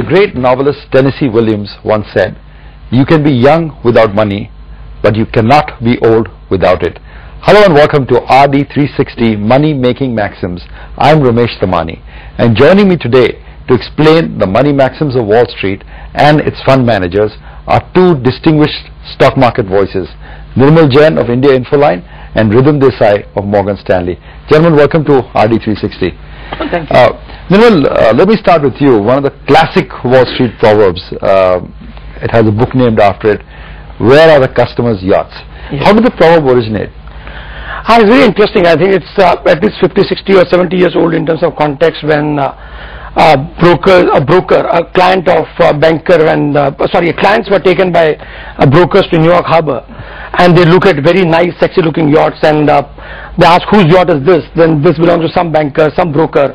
great novelist Tennessee Williams once said, "You can be young without money, but you cannot be old without it." Hello and welcome to RD360 Money Making Maxims. I'm Ramesh Thamani, and joining me today to explain the money maxims of Wall Street and its fund managers are two distinguished stock market voices, Nirmal Jain of India Infoline and Ridhim Desai of Morgan Stanley. Gentlemen, welcome to RD360. Thank you. Nirmal, let me start with you. One of the classic Wall Street proverbs, it has a book named after it, "Where are the customers' yachts?" Yes. How did the proverb originate? It's very interesting. I think it's at least 50, 60 or 70 years old in terms of context when clients were taken by brokers to New York Harbor, and they look at very nice, sexy looking yachts, and they ask, whose yacht is this? Then this belongs to some banker, some broker.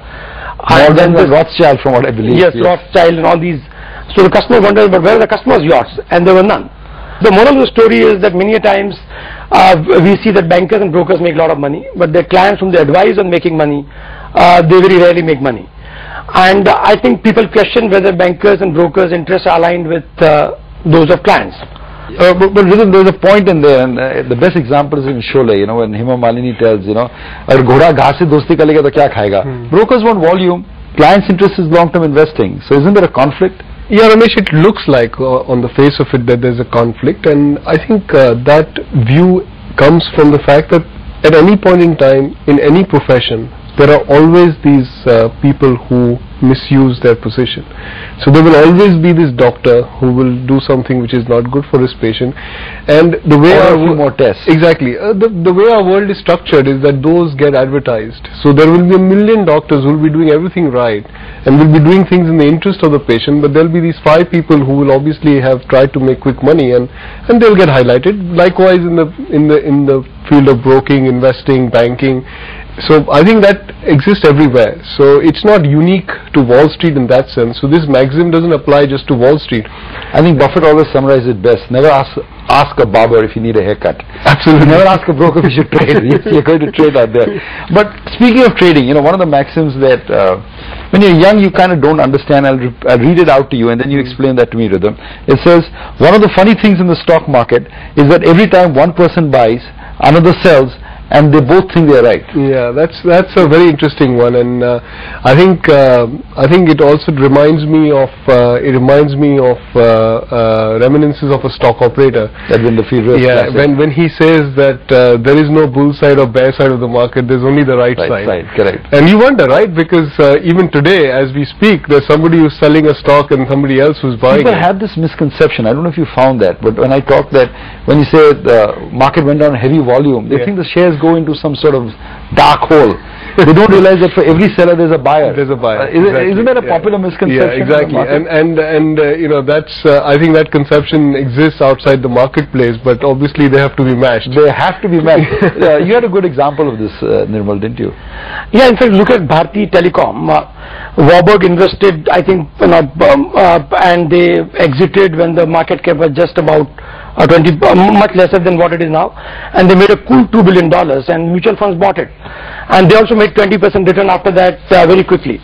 And then Rothschild, from what I believe. Yes, Rothschild and all these. So the customer wondered, but where are the customers' yachts? And there were none. The moral of the story is that many a times we see that bankers and brokers make a lot of money, but their clients whom they advise on making money, they very rarely make money. And I think people question whether bankers and brokers' interests are aligned with those of clients. But there's a point in there, and the best example is in Sholay, when Hema Malini tells, "Agar ghoda ghas se dosti karega to kya khayega?" Brokers want volume, clients' interest is long-term investing. So isn't there a conflict? Yeah, Ramesh, it looks like on the face of it that there's a conflict, and I think that view comes from the fact that at any point in time, in any profession, there are always these people who misuse their position. So there will always be this doctor who will do something which is not good for his patient, and the way more tests. Exactly, the way our world is structured is that those get advertised. So there will be a million doctors who will be doing everything right and will be doing things in the interest of the patient, but there will be these 5 people who will obviously have tried to make quick money, and they'll get highlighted. Likewise in the field of broking, investing, banking. So I think that exists everywhere. So it's not unique to Wall Street in that sense. So this maxim doesn't apply just to Wall Street. I think Buffett always summarized it best. Never ask a barber if you need a haircut. Absolutely. Never ask a broker if you should trade. You're going to trade out there. But speaking of trading, one of the maxims that when you're young you kind of don't understand. I'll read it out to you and then you explain that to me, Ridhim. It says, one of the funny things in the stock market is that every time one person buys, another sells, and they both think they're right. Yeah, that's a very interesting one, and I think it also reminds me of reminiscences of a stock operator. That when the field. Yeah, when he says that there is no bull side or bear side of the market, there's only the right side. Correct. And you wonder, right? Because even today, as we speak, there's somebody who's selling a stock and somebody else who's buying it. People have this misconception. I don't know if you found that, but when I talk that when you say the market went down heavy volume, they think the shares go into some sort of dark hole. They don't realize that for every seller there's a buyer. There's a buyer. Isn't that a popular misconception? Yeah, exactly. And that's I think that conception exists outside the marketplace, but obviously they have to be matched. They have to be matched. You had a good example of this, Nirmal, didn't you? Yeah, in fact, look at Bharti Telecom. Warburg invested, I think, and they exited when the market cap was just about much lesser than what it is now, and they made a cool $2 billion, and mutual funds bought it, and they also made 20% return after that very quickly.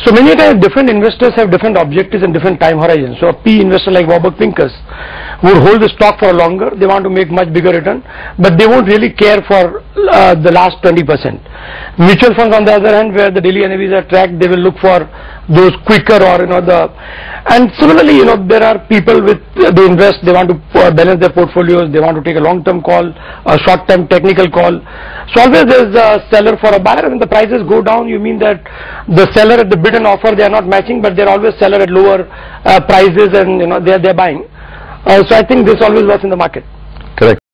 So many times different investors have different objectives and different time horizons. So a P investor like Warburg Pincus would hold the stock for longer. They want to make much bigger return, but they won't really care for the last 20%. Mutual funds, on the other hand, where the daily NAVs are tracked, they will look for those quicker or and similarly, there are people they invest, they want to balance their portfolios, they want to take a long-term call, a short-term technical call. So always there's a seller for a buyer, and when the prices go down, you mean that the seller at the bid and offer, they are not matching, but they're always seller at lower prices, and they're buying. So I think this always works in the market. Correct.